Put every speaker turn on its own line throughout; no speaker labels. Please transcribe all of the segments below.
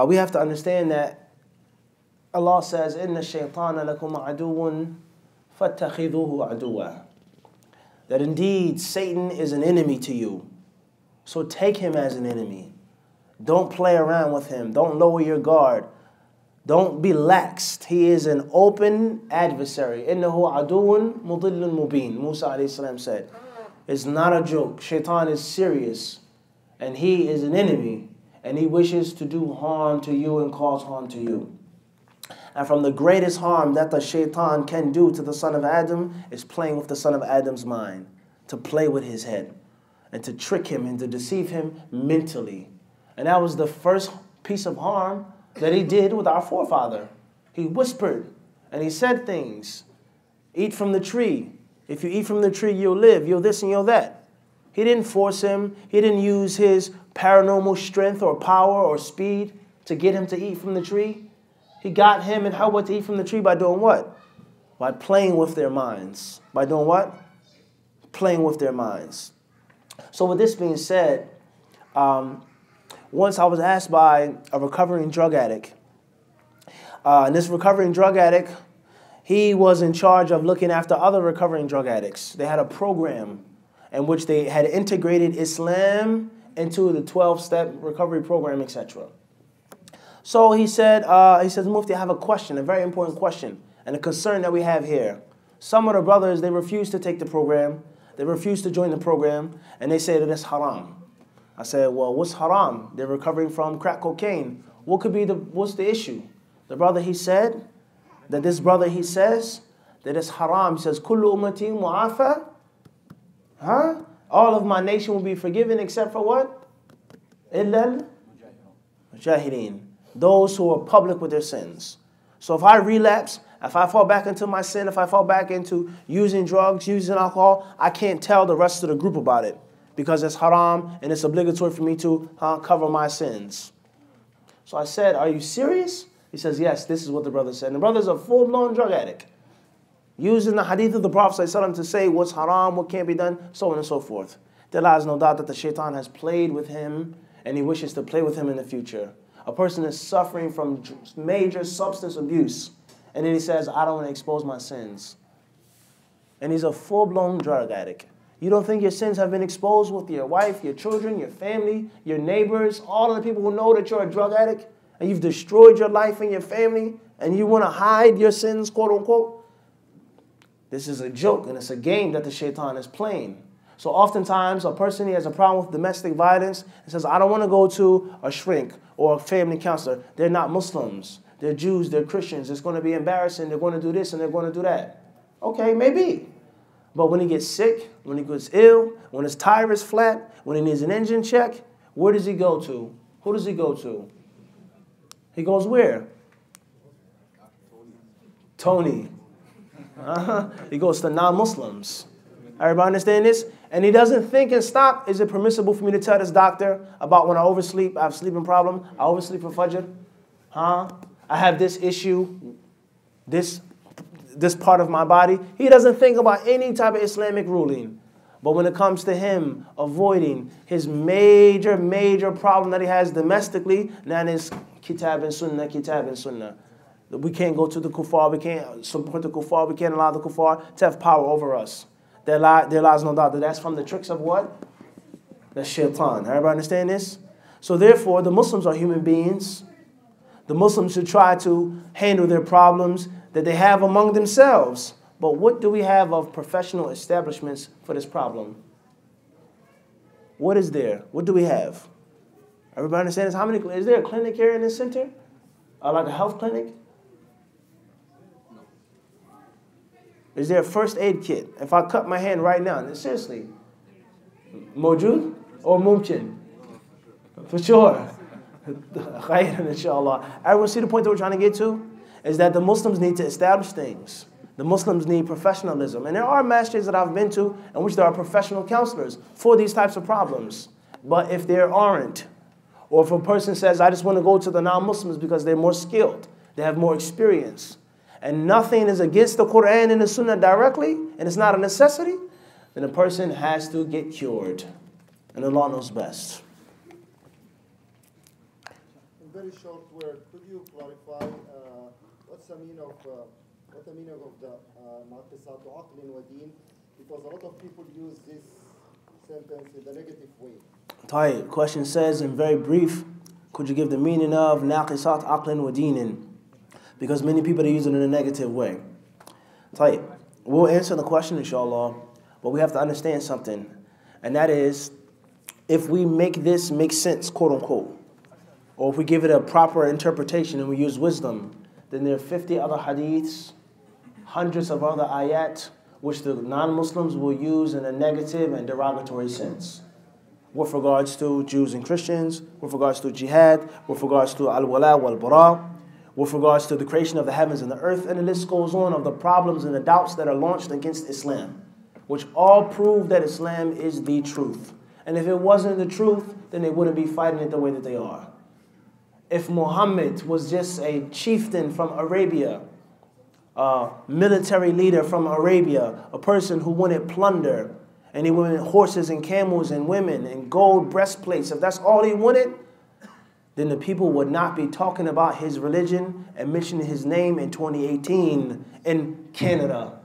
we have to understand that Allah says, إِنَّ الشَّيْطَانَ لَكُمْ عَدُوٌ فَاتَّخِذُوهُ عَدُوًا. That indeed Satan is an enemy to you. So take him as an enemy. Don't play around with him. Don't lower your guard. Don't be laxed. He is an open adversary. إِنَّهُ عَدُوٌ مُضِلٌّ مُبِينٌ. Musa alayhi salam said. It's not a joke. Shaitan is serious. And he is an enemy. And he wishes to do harm to you and cause harm to you. And from the greatest harm that the shaitan can do to the son of Adam is playing with the son of Adam's mind. To play with his head. And to trick him and to deceive him mentally. And that was the first piece of harm that he did with our forefather. He whispered and he said things. Eat from the tree. If you eat from the tree, you'll live. You'll this and you'll that. He didn't force him. He didn't use his paranormal strength or power or speed to get him to eat from the tree. He got him and Hawa to eat from the tree by doing what? By playing with their minds. By doing what? Playing with their minds. So with this being said, once I was asked by a recovering drug addict. And this recovering drug addict, he was in charge of looking after other recovering drug addicts. They had a program in which they had integrated Islam into the 12-step recovery program, etc. So he said, Mufti, I have a question, a very important question, and a concern that we have here. Some of the brothers, they refuse to take the program. They refuse to join the program, and they say that it's haram. I said, well, what's haram? They're recovering from crack cocaine. What's the issue? The brother, he said, that this brother, he says, that it's haram. He says, Kullu ummati mu'afa. Huh? All of my nation will be forgiven except for what? Illal mujahideen. Those who are public with their sins. So if I relapse, if I fall back into my sin, if I fall back into using drugs, using alcohol, I can't tell the rest of the group about it. Because it's haram and it's obligatory for me to cover my sins. So I said, are you serious? He says, yes, this is what the brother said. And the brother's a full-blown drug addict. Using the hadith of the Prophet ﷺ to say what's haram, what can't be done, so on and so forth. There lies no doubt that the shaitan has played with him and he wishes to play with him in the future. A person is suffering from major substance abuse. And then he says, I don't want to expose my sins. And he's a full-blown drug addict. You don't think your sins have been exposed with your wife, your children, your family, your neighbors, all of the people who know that you're a drug addict, and you've destroyed your life and your family, and you want to hide your sins, quote unquote? This is a joke, and it's a game that the shaitan is playing. So oftentimes, a person, he has a problem with domestic violence and says, I don't want to go to a shrink or a family counselor. They're not Muslims. They're Jews. They're Christians. It's going to be embarrassing. They're going to do this and they're going to do that. Okay, maybe. But when he gets sick, when he gets ill, when his tire is flat, when he needs an engine check, where does he go to? Who does he go to? He goes where? Tony. He goes to non-Muslims. Everybody understand this? And he doesn't think and stop. Is it permissible for me to tell this doctor about when I oversleep? I have a sleeping problem. I oversleep for Fajr. I have this issue, this part of my body. He doesn't think about any type of Islamic ruling. But when it comes to him avoiding his major problem that he has domestically, now it's kitab and sunnah, kitab and sunnah. We can't go to the kuffar, we can't support the kuffar, we can't allow the kuffar to have power over us. There lies no doubt that that's from the tricks of what? The shaitan. Everybody understand this? So therefore, the Muslims are human beings. The Muslims should try to handle their problems that they have among themselves. But what do we have of professional establishments for this problem? What is there? What do we have? Everybody understand this? How many? Is there a clinic here in this center? Like a health clinic? Is there a first aid kit? If I cut my hand right now, seriously, Mawjood or Mumkin? For sure. Inshallah. Everyone see the point that we're trying to get to? Is that the Muslims need to establish things. The Muslims need professionalism. And there are masjids that I've been to in which there are professional counselors for these types of problems. But if there aren't, or if a person says, I just want to go to the non-Muslims because they're more skilled, they have more experience, and nothing is against the Quran and the Sunnah directly, and it's not a necessity, then a person has to get cured. And Allah knows best.
very short word, could you clarify what's the meaning of the naqisat aqlin wa deen? Because a lot of people use this sentence in the negative way.
Tayyib, question says in very brief, could you give the meaning of naqisat aqlin wa deenin? Because many people are using it in a negative way. Tayyib, we'll answer the question inshallah, but we have to understand something, and that is, if we make this make sense, quote unquote, or if we give it a proper interpretation and we use wisdom, then there are 50 other hadiths, hundreds of other ayat, which the non-Muslims will use in a negative and derogatory sense. With regards to Jews and Christians, with regards to jihad, with regards to al-wala wal-bara, with regards to the creation of the heavens and the earth, and the list goes on of the problems and the doubts that are launched against Islam, which all prove that Islam is the truth. And if it wasn't the truth, then they wouldn't be fighting it the way that they are. If Muhammad was just a chieftain from Arabia, a military leader from Arabia, a person who wanted plunder, and he wanted horses and camels and women and gold breastplates, if that's all he wanted, then the people would not be talking about his religion and mentioning his name in 2018 in Canada.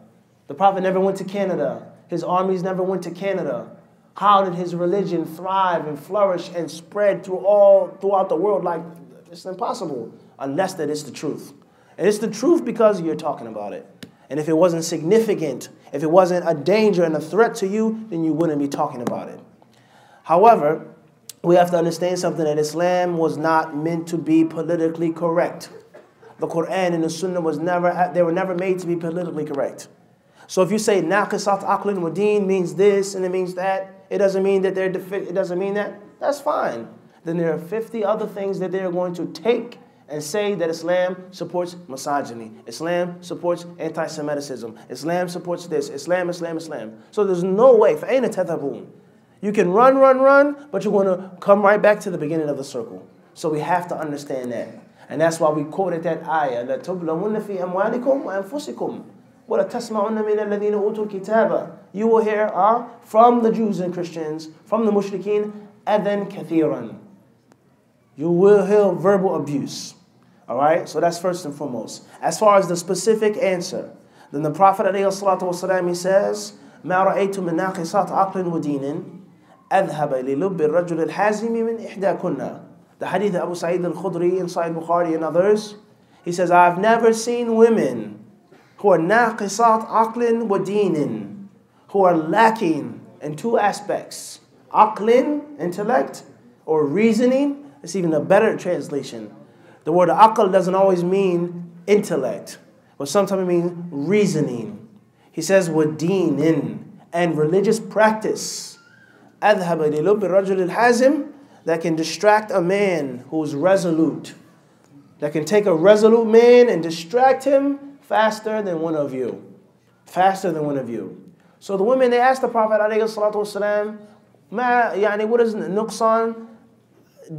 The Prophet never went to Canada. His armies never went to Canada. How did his religion thrive and flourish and spread throughout the world? Like, it's impossible unless that it's the truth. And it's the truth because you're talking about it. And if it wasn't significant, if it wasn't a danger and a threat to you, then you wouldn't be talking about it. However, we have to understand something, that Islam was not meant to be politically correct. The Quran and the Sunnah they were never made to be politically correct. So if you say naqisat aqlin wa deen means this and it means that, it doesn't mean that it doesn't mean that, that's fine. Then there are 50 other things that they're going to take and say that Islam supports misogyny. Islam supports anti-Semitism. Islam supports this. Islam. So there's no way. فَأَيْنَ تَذْهَبُونَ? You can run, but you're going to come right back to the beginning of the circle. So we have to understand that. And that's why we quoted that ayah, لَتُبْلَوُنَّ فِي أَمْوَالِكُمْ وَأَنفُسِكُمْ وَلَتَسْمَعُنَّ مِنَ الَّذِينَ أُوتُوا الْكِتَابَ. You will hear from the Jews and Christians, from the mushrikeen, أَذًا كَثِيرًا. You will hear verbal abuse. All right? So that's first and foremost. As far as the specific answer, then the Prophet ﷺ, he says, مَا رَأَيْتُ مِنْ نَاقِصَاتِ عَقْلٍ وَدِينٍ أَذْهَبَ لِلُبِّ الرَّجُلِ الْحَازِمِ مِنْ إِحْدَى كُنَّا. The hadith of Abu Sa'id al-Khudri in Sahih Bukhari and others, he says, I've never seen women who are naqisat aqlin wa deenin, who are lacking in two aspects. Aqlin, intellect, or reasoning. It's even a better translation. The word aql doesn't always mean intellect, but sometimes it means reasoning. He says, wa deenin, and religious practice. أَذْهَبَ لِلُبِّ الرَّجُلِ الْحَازِمِ, that can distract a man who's resolute. That can take a resolute man and distract him faster than one of you. Faster than one of you. So the women, they asked the Prophet ﷺ, what is nuqsan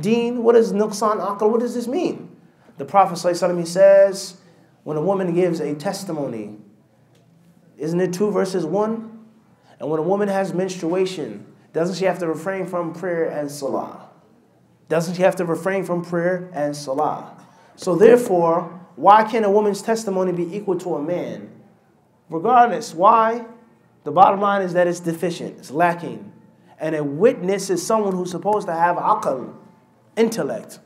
deen? What is nuqsan aql? What does this mean? The Prophet ﷺ, he says, when a woman gives a testimony, isn't it 2 verses 1? And when a woman has menstruation, doesn't she have to refrain from prayer and salah? Doesn't she have to refrain from prayer and salah? So therefore, why can't a woman's testimony be equal to a man? Regardless, why? The bottom line is that it's deficient, it's lacking. And a witness is someone who's supposed to have aql, intellect.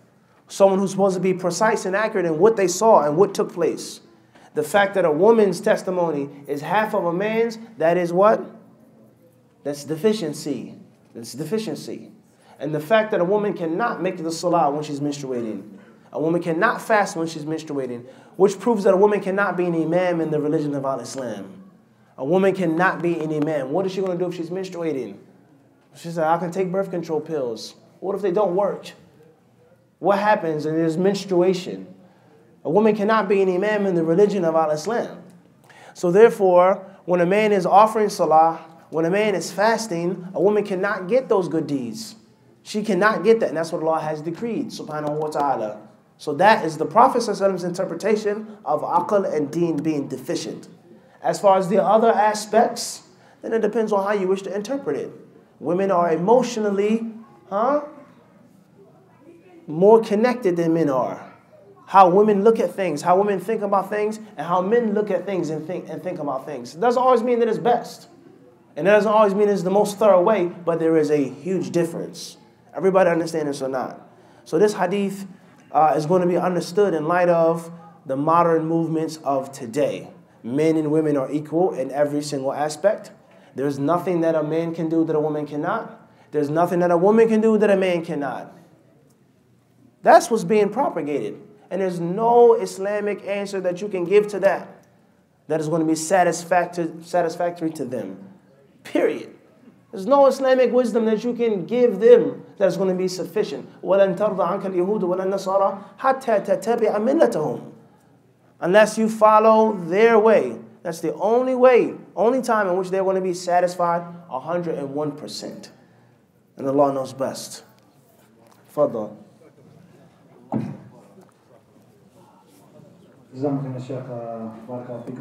Someone who's supposed to be precise and accurate in what they saw and what took place. The fact that a woman's testimony is half of a man's, that is what? That's deficiency. That's deficiency. And the fact that a woman cannot make the salah when she's menstruating. A woman cannot fast when she's menstruating, which proves that a woman cannot be an imam in the religion of Al-Islam. A woman cannot be an imam. What is she going to do if she's menstruating? She said, I can take birth control pills. What if they don't work? What happens when there's menstruation? A woman cannot be an imam in the religion of Al-Islam. So therefore, when a man is offering salah, when a man is fasting, a woman cannot get those good deeds. She cannot get that, and that's what Allah has decreed, subhanahu wa ta'ala. So that is the Prophet's interpretation of aql and deen being deficient. As far as the other aspects, then it depends on how you wish to interpret it. Women are emotionally, more connected than men are. How women look at things, how women think about things, and how men look at things and think about things. It doesn't always mean that it's best. And it doesn't always mean it's the most thorough way, but there is a huge difference. Everybody understand this or not? So this hadith is going to be understood in light of the modern movements of today. Men and women are equal in every single aspect. There's nothing that a man can do that a woman cannot. There's nothing that a woman can do that a man cannot. That's what's being propagated. And there's no Islamic answer that you can give to that is going to be satisfactory to them. Period. There's no Islamic wisdom that you can give them that's going to be sufficient. وَلَن تَرْضَ عَنْكَ الْيَهُودُ وَلَا النَّصَارَى حَتَّى تَتَّبِعَ مِلَّتَهُمْ. Unless you follow their way. That's the only way, only time in which they're going to be satisfied 101%. And Allah knows best. Fadl.
جزاكم الله شيخ بارك الله فيكم.